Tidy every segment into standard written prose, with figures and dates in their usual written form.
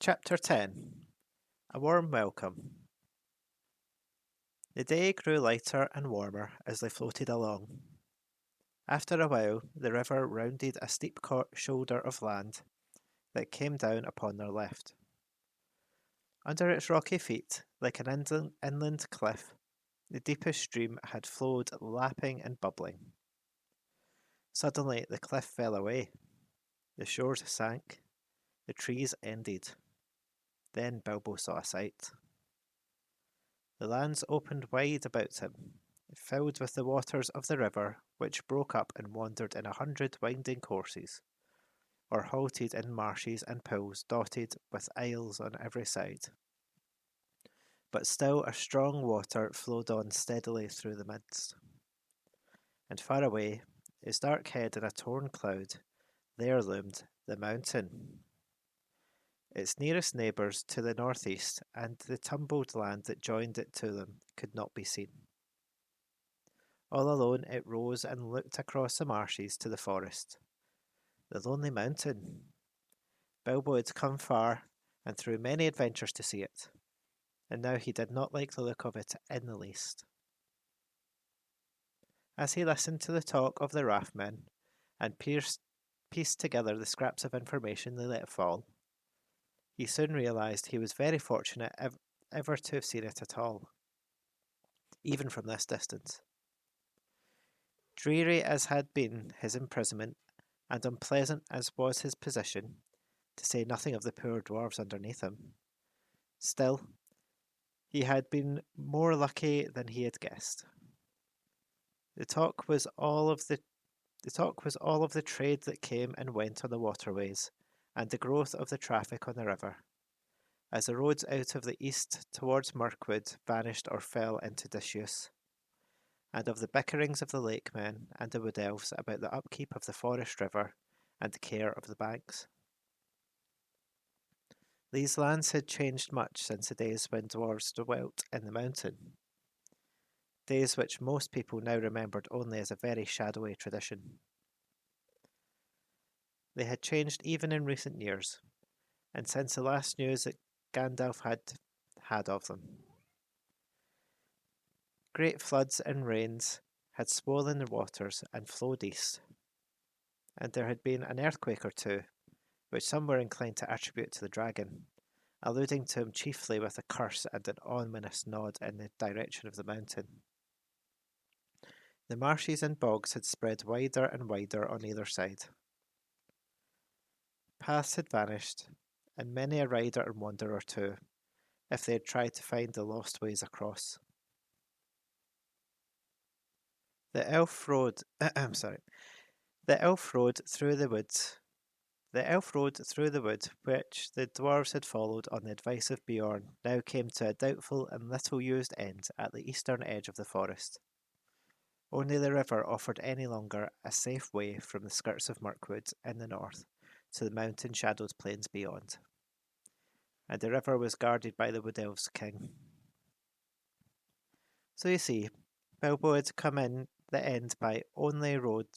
Chapter 10. A Warm Welcome. The day grew lighter and warmer as they floated along. After a while, the river rounded a steep shoulder of land that came down upon their left. Under its rocky feet, like an inland cliff, the deepest stream had flowed lapping and bubbling. Suddenly, the cliff fell away. The shores sank. The trees ended. Then Bilbo saw a sight. The lands opened wide about him, filled with the waters of the river, which broke up and wandered in 100 winding courses, or halted in marshes and pools dotted with isles on every side. But still a strong water flowed on steadily through the midst. And far away, its dark head in a torn cloud, there loomed the mountain. Its nearest neighbours to the northeast and the tumbled land that joined it to them could not be seen. All alone it rose and looked across the marshes to the forest. The lonely mountain. Bilbo had come far and through many adventures to see it, and now he did not like the look of it in the least. As he listened to the talk of the raftmen and pieced together the scraps of information they let fall, he soon realised he was very fortunate ever to have seen it at all, even from this distance. Dreary as had been his imprisonment, and unpleasant as was his position, to say nothing of the poor dwarves underneath him, still, he had been more lucky than he had guessed. The talk was all of the trade that came and went on the waterways, and the growth of the traffic on the river, as the roads out of the east towards Mirkwood vanished or fell into disuse, and of the bickerings of the lakemen and the wood elves about the upkeep of the forest river and the care of the banks. These lands had changed much since the days when dwarves dwelt in the mountain, days which most people now remembered only as a very shadowy tradition. They had changed even in recent years, and since the last news that Gandalf had of them. Great floods and rains had swollen the waters and flowed east, and there had been an earthquake or two, which some were inclined to attribute to the dragon, alluding to him chiefly with a curse and an ominous nod in the direction of the mountain. The marshes and bogs had spread wider and wider on either side. Paths had vanished, and many a rider and wanderer too, if they had tried to find the lost ways across. The elf rode through the woods. The elf road through the wood, which the dwarves had followed on the advice of Beorn, now came to a doubtful and little used end at the eastern edge of the forest. Only the river offered any longer a safe way from the skirts of Mirkwood in the north to the mountain-shadowed plains beyond, and the river was guarded by the Wood Elves' king. So you see, Bilbo had come in the end by the only road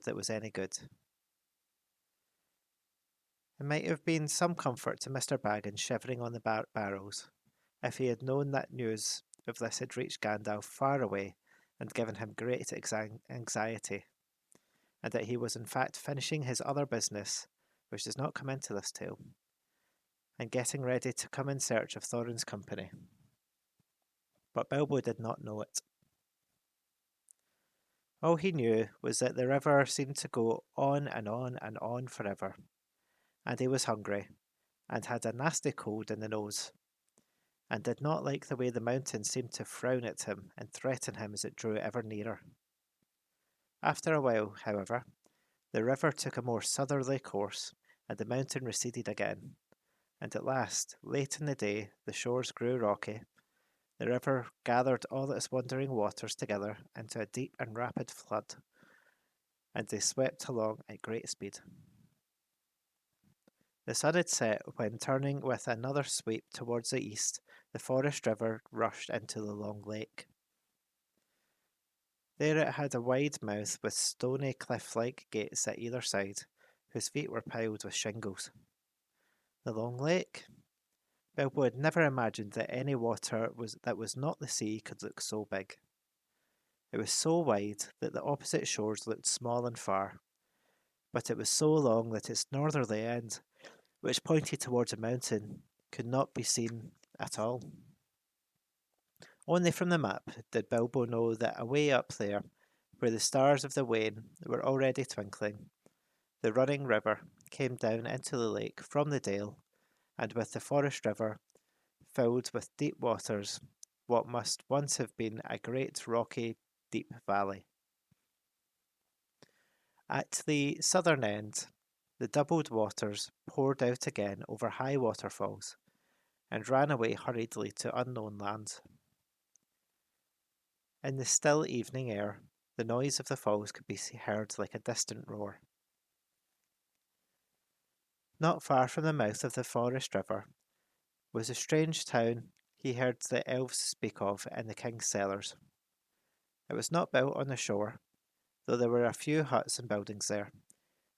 that was any good. It might have been some comfort to Mr. Baggins shivering on the barrows, if he had known that news of this had reached Gandalf far away and given him great anxiety, and that he was in fact finishing his other business, which does not come into this tale, and getting ready to come in search of Thorin's company. But Bilbo did not know it. All he knew was that the river seemed to go on and on and on forever, and he was hungry, and had a nasty cold in the nose, and did not like the way the mountain seemed to frown at him and threaten him as it drew ever nearer. After a while, however, the river took a more southerly course, and the mountain receded again, and at last, late in the day, the shores grew rocky. The river gathered all its wandering waters together into a deep and rapid flood, and they swept along at great speed. The sun had set when, turning with another sweep towards the east, the forest river rushed into the long lake. There it had a wide mouth with stony cliff-like gates at either side, whose feet were piled with shingles. The long lake? Bilbo had never imagined that any water that was not the sea could look so big. It was so wide that the opposite shores looked small and far, but it was so long that its northerly end, which pointed towards a mountain, could not be seen at all. Only from the map did Bilbo know that away up there, where the stars of the Wain were already twinkling, the running river came down into the lake from the dale, and with the forest river, filled with deep waters, what must once have been a great rocky, deep valley. At the southern end, the doubled waters poured out again over high waterfalls, and ran away hurriedly to unknown lands. In the still evening air, the noise of the falls could be heard like a distant roar. Not far from the mouth of the forest river was a strange town he heard the elves speak of in the king's cellars. It was not built on the shore, though there were a few huts and buildings there,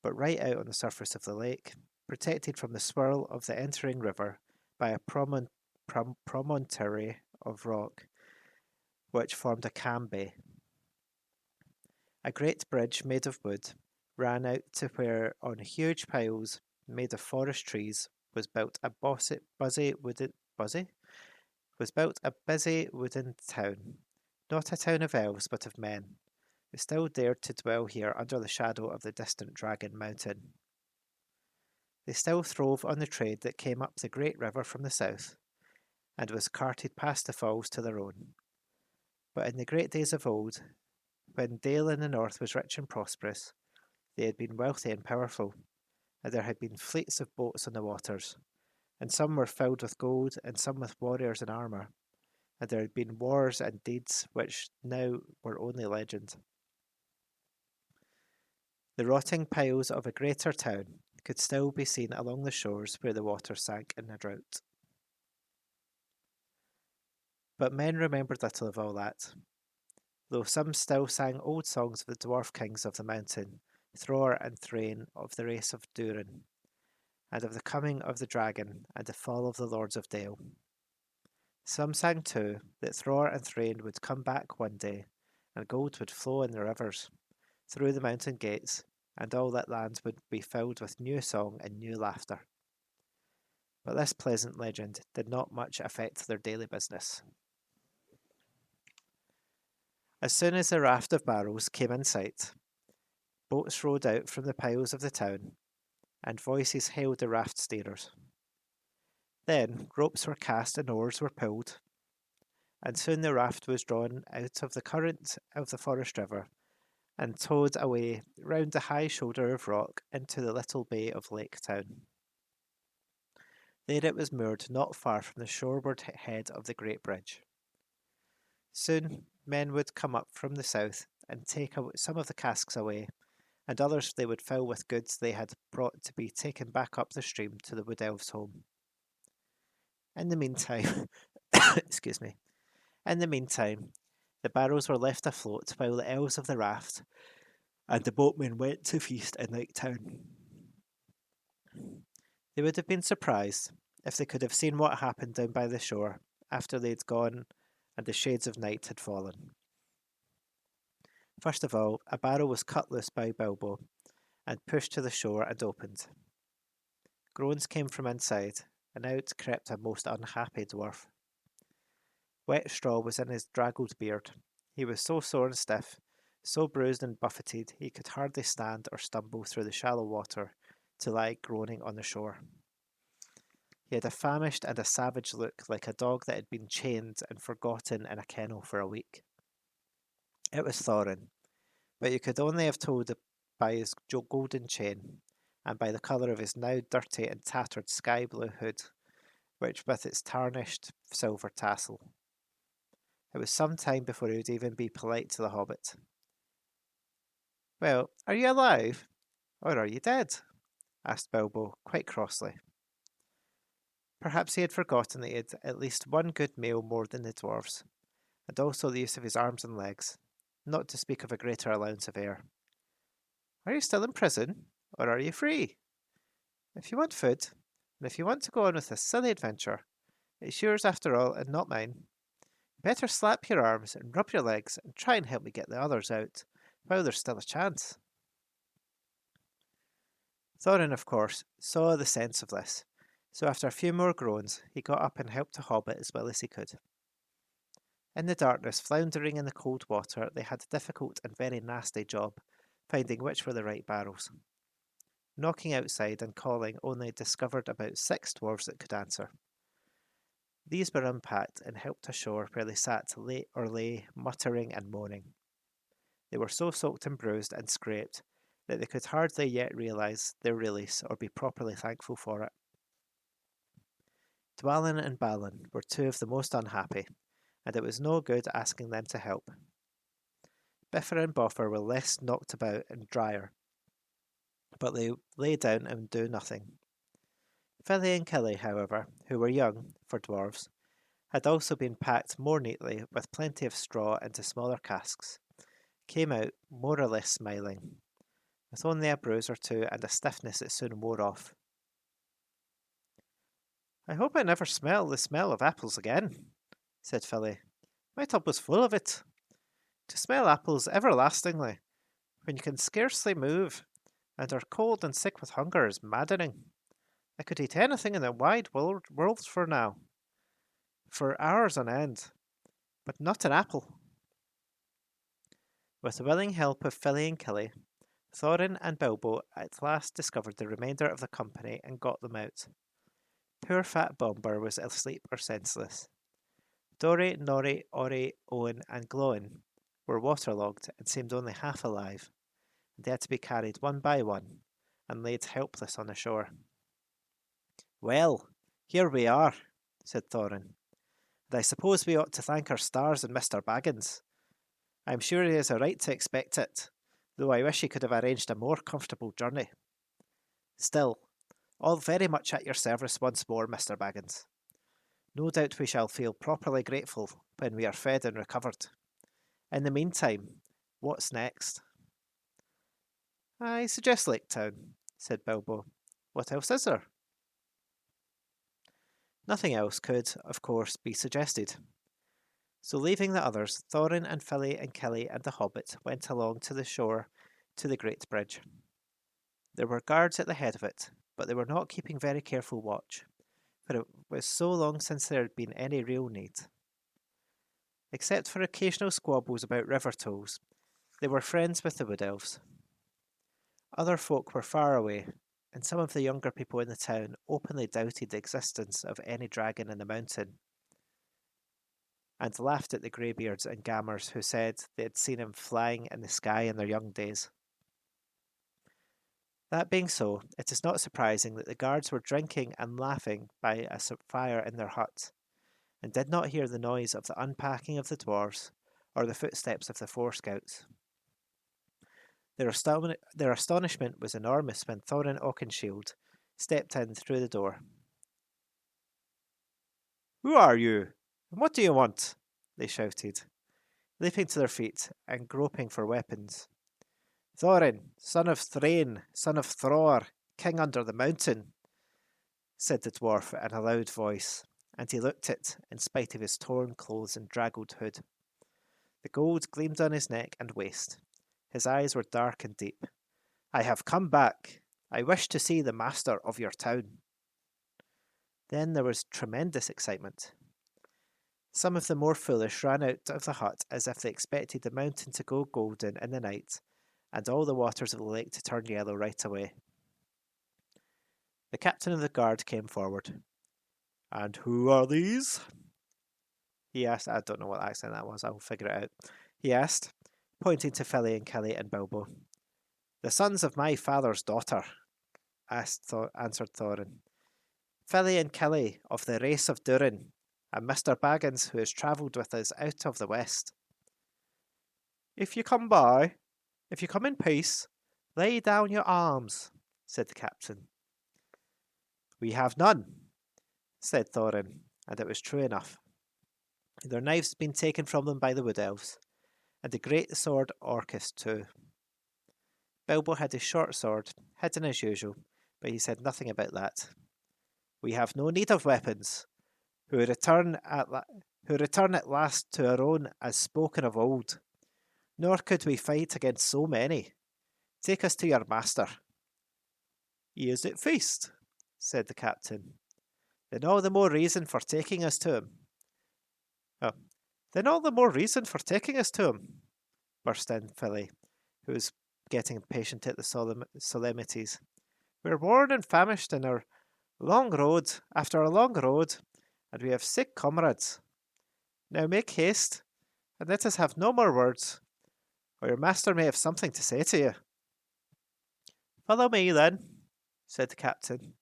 but right out on the surface of the lake, protected from the swirl of the entering river by a promontory of rock, which formed a calm bay. A great bridge made of wood ran out to where, on huge piles made of forest trees, was built a busy wooden town, not a town of elves, but of men, who still dared to dwell here under the shadow of the distant Dragon Mountain. They still throve on the trade that came up the great river from the south, and was carted past the falls to their own. But in the great days of old, when Dale in the north was rich and prosperous, they had been wealthy and powerful, and there had been fleets of boats on the waters, and some were filled with gold, and some with warriors in armour, and there had been wars and deeds which now were only legend. The rotting piles of a greater town could still be seen along the shores where the water sank in a drought. But men remembered little of all that, though some still sang old songs of the dwarf kings of the mountain, Thror and Thrain of the race of Durin, and of the coming of the dragon and the fall of the lords of Dale. Some sang too that Thror and Thrain would come back one day, and gold would flow in the rivers, through the mountain gates, and all that land would be filled with new song and new laughter. But this pleasant legend did not much affect their daily business. As soon as the raft of barrels came in sight, boats rowed out from the piles of the town, and voices hailed the raft steerers. Then ropes were cast and oars were pulled, and soon the raft was drawn out of the current of the forest river, and towed away round the high shoulder of rock into the little bay of Lake Town. There it was moored not far from the shoreward head of the great bridge. Soon men would come up from the south and take some of the casks away, and others they would fill with goods they had brought to be taken back up the stream to the Wood Elves' home. In the meantime, the barrels were left afloat while the elves of the raft and the boatmen went to feast in Lake Town. They would have been surprised if they could have seen what happened down by the shore after they had gone and the shades of night had fallen. First of all, a barrel was cut loose by Bilbo and pushed to the shore and opened. Groans came from inside, and out crept a most unhappy dwarf. Wet straw was in his draggled beard. He was so sore and stiff, so bruised and buffeted, he could hardly stand or stumble through the shallow water to lie groaning on the shore. He had a famished and a savage look, like a dog that had been chained and forgotten in a kennel for a week. It was Thorin, but you could only have told by his golden chain, and by the colour of his now dirty and tattered sky-blue hood, which with its tarnished silver tassel. It was some time before he would even be polite to the hobbit. "Well, are you alive, or are you dead?" asked Bilbo, quite crossly. Perhaps he had forgotten that he had at least one good meal more than the dwarves, and also the use of his arms and legs, not to speak of a greater allowance of air. "Are you still in prison, or are you free? If you want food, and if you want to go on with this silly adventure, it's yours after all and not mine. Better slap your arms and rub your legs and try and help me get the others out while there's still a chance. Thorin, of course, saw the sense of this, so after a few more groans, he got up and helped the hobbit as well as he could. In the darkness, floundering in the cold water, they had a difficult and very nasty job, finding which were the right barrels. Knocking outside and calling, only discovered about 6 dwarves that could answer. These were unpacked and helped ashore where they sat lay, muttering and moaning. They were so soaked and bruised and scraped that they could hardly yet realise their release or be properly thankful for it. Dwalin and Balin were 2 of the most unhappy, and it was no good asking them to help. Bifur and Bofur were less knocked about and drier, but they lay down and do nothing. Fili and Kili, however, who were young, for dwarves, had also been packed more neatly with plenty of straw into smaller casks, came out more or less smiling, with only a bruise or 2 and a stiffness that soon wore off. "I hope I never smell the smell of apples again," said Fili. "My tub was full of it. To smell apples everlastingly, when you can scarcely move, and are cold and sick with hunger, is maddening. I could eat anything in the wide world for hours on end, but not an apple." With the willing help of Fili and Kili, Thorin and Bilbo at last discovered the remainder of the company and got them out. Poor fat Bombur was asleep or senseless. Dori, Nori, Ori, Owen, and Glóin were waterlogged and seemed only half alive, and they had to be carried one by one and laid helpless on the shore. "Well, here we are," said Thorin, "and I suppose we ought to thank our stars and Mr. Baggins. I am sure he has a right to expect it, though I wish he could have arranged a more comfortable journey. Still, all very much at your service once more, Mr. Baggins. No doubt we shall feel properly grateful when we are fed and recovered. In the meantime, what's next?" "I suggest Lake Town," said Bilbo. "What else is there?" Nothing else could, of course, be suggested. So leaving the others, Thorin and Fili and Kili and the hobbit went along to the shore to the great bridge. There were guards at the head of it, but they were not keeping very careful watch, for it was so long since there had been any real need. Except for occasional squabbles about river tolls, they were friends with the Wood Elves. Other folk were far away, and some of the younger people in the town openly doubted the existence of any dragon in the mountain, and laughed at the greybeards and Gammers who said they had seen him flying in the sky in their young days. That being so, it is not surprising that the guards were drinking and laughing by a fire in their hut, and did not hear the noise of the unpacking of the dwarves or the footsteps of the 4 scouts. Their astonishment was enormous when Thorin Oakenshield stepped in through the door. "Who are you, and what do you want?" they shouted, leaping to their feet and groping for weapons. "Thorin, son of Thrain, son of Thror, king under the mountain," said the dwarf in a loud voice, and he looked it, in spite of his torn clothes and draggled hood. The gold gleamed on his neck and waist. His eyes were dark and deep. "I have come back. I wish to see the master of your town." Then there was tremendous excitement. Some of the more foolish ran out of the hut as if they expected the mountain to go golden in the night and all the waters of the lake to turn yellow right away. The captain of the guard came forward. "And who are these?" he asked. I don't know what accent that was. I'll figure it out. He asked, pointing to Fili and Kili and Bilbo. "The sons of my father's daughter," answered Thorin. "Fili and Kili of the race of Durin, and Mr. Baggins, who has travelled with us out of the west." If you come in peace, lay down your arms," said the captain. "We have none," said Thorin, and it was true enough. Their knives had been taken from them by the Wood Elves, and the great sword Orcus too. Bilbo had his short sword, hidden as usual, but he said nothing about that. We have no need of weapons, who return at last to our own as spoken of old. Nor could we fight against so many. Take us to your master. He is at feast, said the captain. Then all the more reason for taking us to him. Oh, then all the more reason for taking us to him, burst in Philly, who was getting impatient at the solemnities. We're worn and famished in our after a long road, and we have sick comrades. Now make haste, and let us have no more words, or your master may have something to say to you. Follow me, then, said the captain,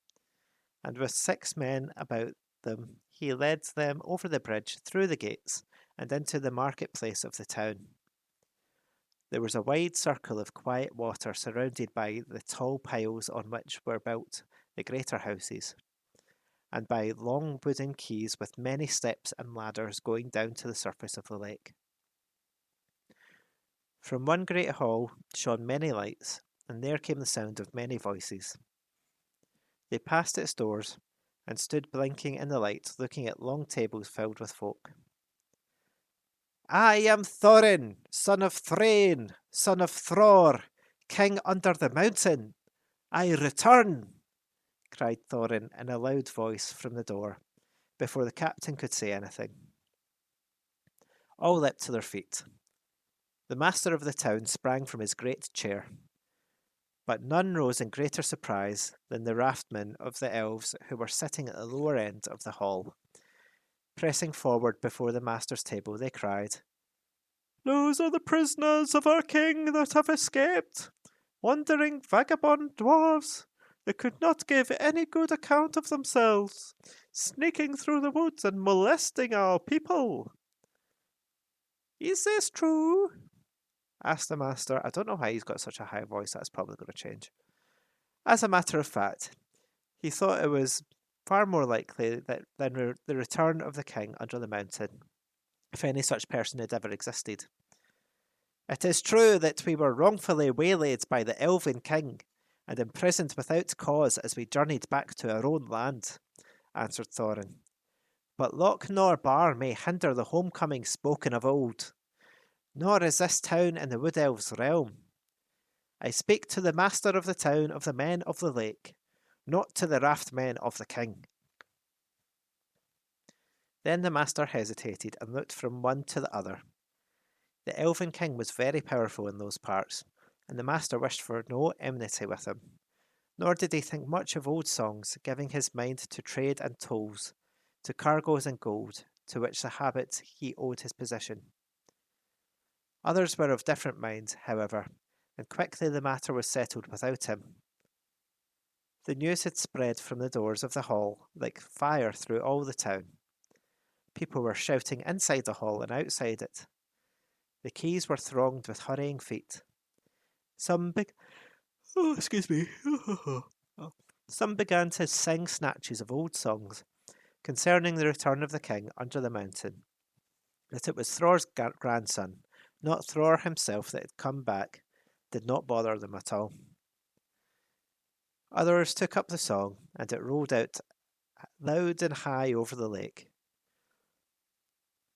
and with 6 men about them, he led them over the bridge, through the gates, and into the marketplace of the town. There was a wide circle of quiet water surrounded by the tall piles on which were built the greater houses, and by long wooden quays with many steps and ladders going down to the surface of the lake. From one great hall shone many lights, and there came the sound of many voices. They passed its doors, and stood blinking in the light, looking at long tables filled with folk. I am Thorin, son of Thrain, son of Thror, king under the mountain. I return, cried Thorin in a loud voice from the door, before the captain could say anything. All leapt to their feet. The master of the town sprang from his great chair, but none rose in greater surprise than the raftmen of the elves who were sitting at the lower end of the hall. Pressing forward before the master's table, they cried, Those are the prisoners of our king that have escaped, wandering vagabond dwarves that could not give any good account of themselves, sneaking through the woods and molesting our people. Is this true? Asked the master. I don't know why he's got such a high voice. That's probably going to change. As a matter of fact, he thought it was far more likely than the return of the king under the mountain, if any such person had ever existed. It is true that we were wrongfully waylaid by the elven king, and imprisoned without cause as we journeyed back to our own land, answered Thorin. But lock nor bar may hinder the homecoming spoken of old, nor is this town in the Wood Elves' realm. I speak to the master of the town of the men of the lake, not to the raftmen of the king. Then the master hesitated and looked from one to the other. The elven king was very powerful in those parts, and the master wished for no enmity with him, nor did he think much of old songs, giving his mind to trade and tolls, to cargoes and gold, to which the habit he owed his position. Others were of different minds, however, and quickly the matter was settled without him. The news had spread from the doors of the hall like fire through all the town. People were shouting inside the hall and outside it. The quays were thronged with hurrying feet. Some began to sing snatches of old songs concerning the return of the king under the mountain, that it was Thror's grandson, not Thror himself, that had come back, did not bother them at all. Others took up the song, and it rolled out loud and high over the lake.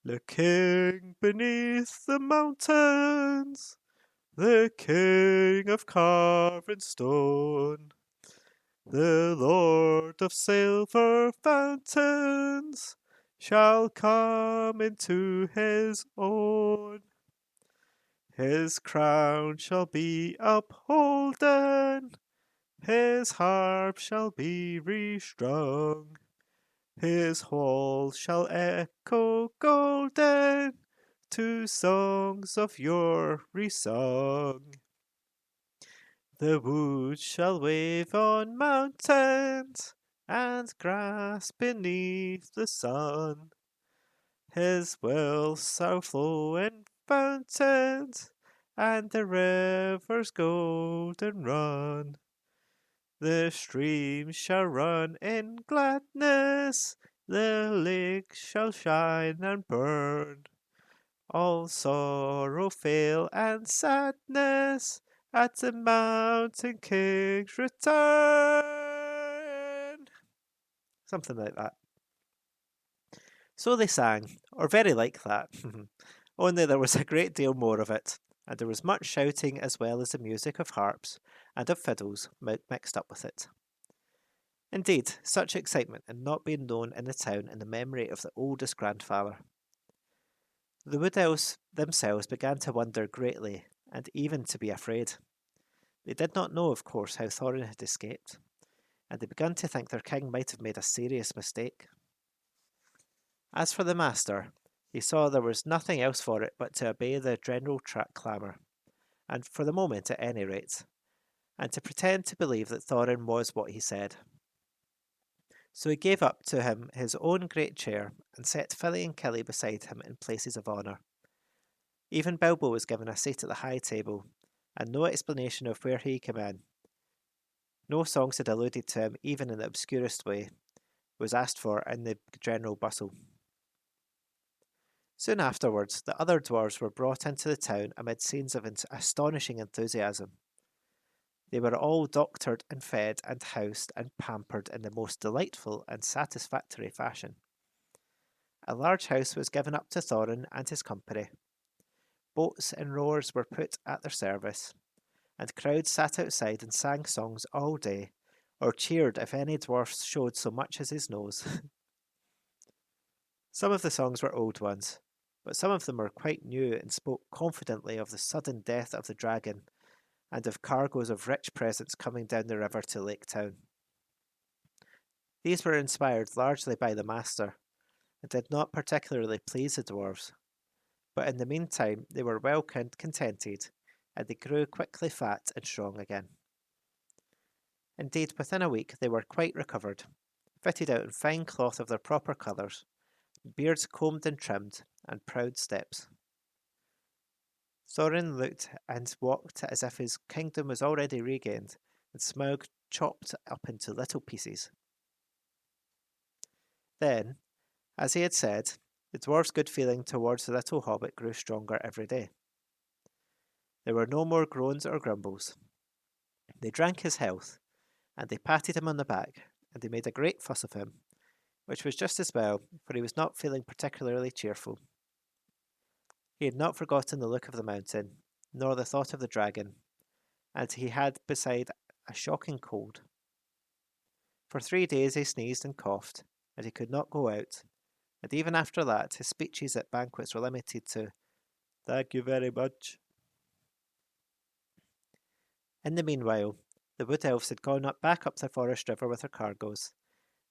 The king beneath the mountains, the king of carven stone, the lord of silver fountains, shall come into his own. His crown shall be upholden, his harp shall be restrung, his halls shall echo golden to songs of yore resung. The woods shall wave on mountains and grass beneath the sun. His wells shall flow in fountains and the river's golden run. The streams shall run in gladness, the lake shall shine and burn. All sorrow fail and sadness at the mountain king's return. something like that. So they sang, or very like that, only there was a great deal more of it, and there was much shouting as well as the music of harps and of fiddles mixed up with it. Indeed, such excitement had not been known in the town in the memory of the oldest grandfather. The Wood Elves themselves began to wonder greatly, and even to be afraid. They did not know, of course, how Thorin had escaped, and they began to think their king might have made a serious mistake. As for the master, he saw there was nothing else for it but to obey the general clamour, and for the moment at any rate, and to pretend to believe that Thorin was what he said. So he gave up to him his own great chair and set Filly and Killy beside him in places of honour. Even Bilbo was given a seat at the high table, and no explanation of where he came in. No songs had alluded to him even in the obscurest way, was asked for in the general bustle. Soon afterwards, the other dwarves were brought into the town amid scenes of astonishing enthusiasm. They were all doctored and fed and housed and pampered in the most delightful and satisfactory fashion. A large house was given up to Thorin and his company. Boats and rowers were put at their service, and crowds sat outside and sang songs all day, or cheered if any dwarf showed so much as his nose. Some of the songs were old ones, but some of them were quite new and spoke confidently of the sudden death of the dragon, and of cargoes of rich presents coming down the river to Lake Town. These were inspired largely by the master, and did not particularly please the dwarves, but in the meantime they were well contented, and they grew quickly fat and strong again. Indeed, within a week they were quite recovered, fitted out in fine cloth of their proper colours, beards combed and trimmed, and proud steps. Thorin looked and walked as if his kingdom was already regained, and Smaug chopped up into little pieces. Then, as he had said, the dwarf's good feeling towards the little hobbit grew stronger every day. There were no more groans or grumbles. They drank his health, and they patted him on the back, and they made a great fuss of him, which was just as well, for he was not feeling particularly cheerful. He had not forgotten the look of the mountain, nor the thought of the dragon, and he had, beside, a shocking cold. For 3 days he sneezed and coughed, and he could not go out, and even after that his speeches at banquets were limited to, "Thank you very much." In the meanwhile, the Wood Elves had gone back up the Forest River with their cargoes,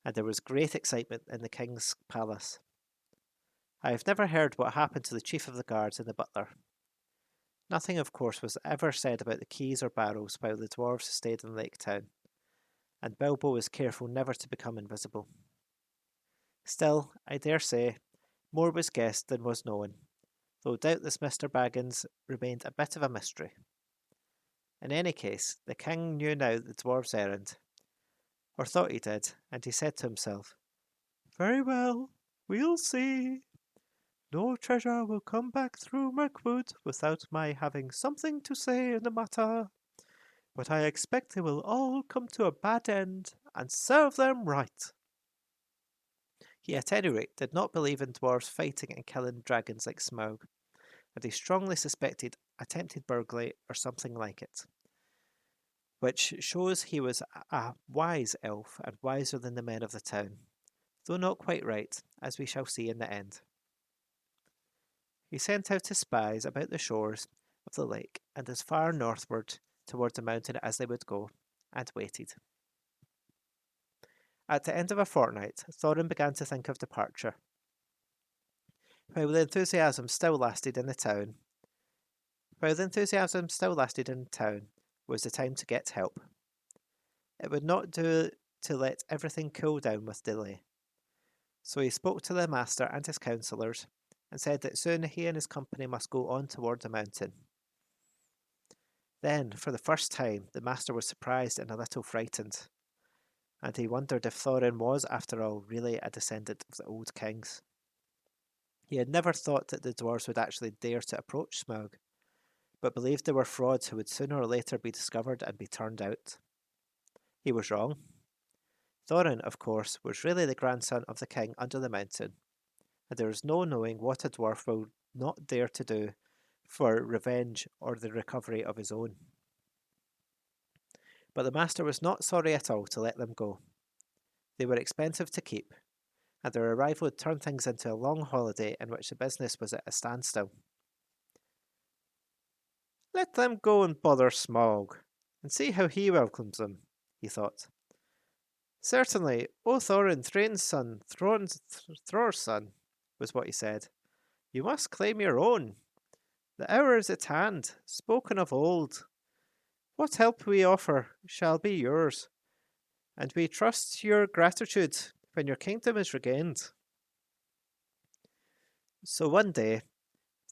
and there was great excitement in the king's palace. I have never heard what happened to the chief of the guards and the butler. Nothing, of course, was ever said about the keys or barrows while the dwarves stayed in Lake Town, and Bilbo was careful never to become invisible. Still, I dare say, more was guessed than was known, though doubtless Mr. Baggins remained a bit of a mystery. In any case, the king knew now the dwarf's errand, or thought he did, and he said to himself, "Very well, we'll see. No treasure will come back through Mirkwood without my having something to say in the matter, but I expect they will all come to a bad end, and serve them right." He at any rate did not believe in dwarves fighting and killing dragons like Smaug, and he strongly suspected attempted burglary or something like it, which shows he was a wise elf and wiser than the men of the town, though not quite right, as we shall see in the end. He sent out his spies about the shores of the lake and as far northward toward the mountain as they would go, and waited. At the end of a fortnight, Thorin began to think of departure. While the enthusiasm still lasted in town, was the time to get help. It would not do to let everything cool down with delay. So he spoke to the master and his counsellors, and said that soon he and his company must go on toward the mountain. Then, for the first time, the master was surprised and a little frightened, and he wondered if Thorin was, after all, really a descendant of the old kings. He had never thought that the dwarves would actually dare to approach Smaug, but believed they were frauds who would sooner or later be discovered and be turned out. He was wrong. Thorin, of course, was really the grandson of the king under the mountain, and there was no knowing what a dwarf will not dare to do for revenge or the recovery of his own. But the master was not sorry at all to let them go. They were expensive to keep, and their arrival had turned things into a long holiday in which the business was at a standstill. Let them go and bother Smaug, and see how he welcomes them, he thought. Certainly, O Thorin, Thrain's son, Thror's son, was what he said. You must claim your own. The hour is at hand, spoken of old. What help we offer shall be yours, and we trust your gratitude when your kingdom is regained. So one day,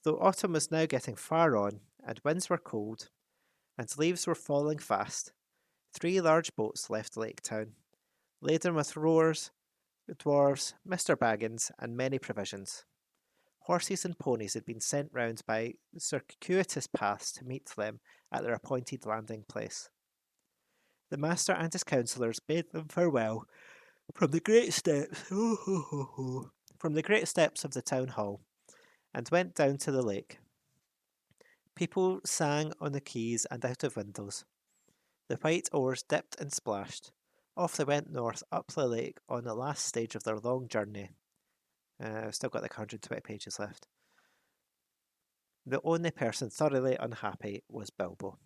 though autumn was now getting far on, and winds were cold, and leaves were falling fast, 3 large boats left Lake Town, laden with rowers, dwarves, Mr. Baggins, and many provisions. Horses and ponies had been sent round by circuitous paths to meet them at their appointed landing place. The master and his councillors bade them farewell from the great steps from the great steps of the town hall, and went down to the lake. People sang on the quays and out of windows. The white oars dipped and splashed. Off they went north up the lake on the last stage of their long journey. I've still got like 120 pages left. The only person thoroughly unhappy was Bilbo.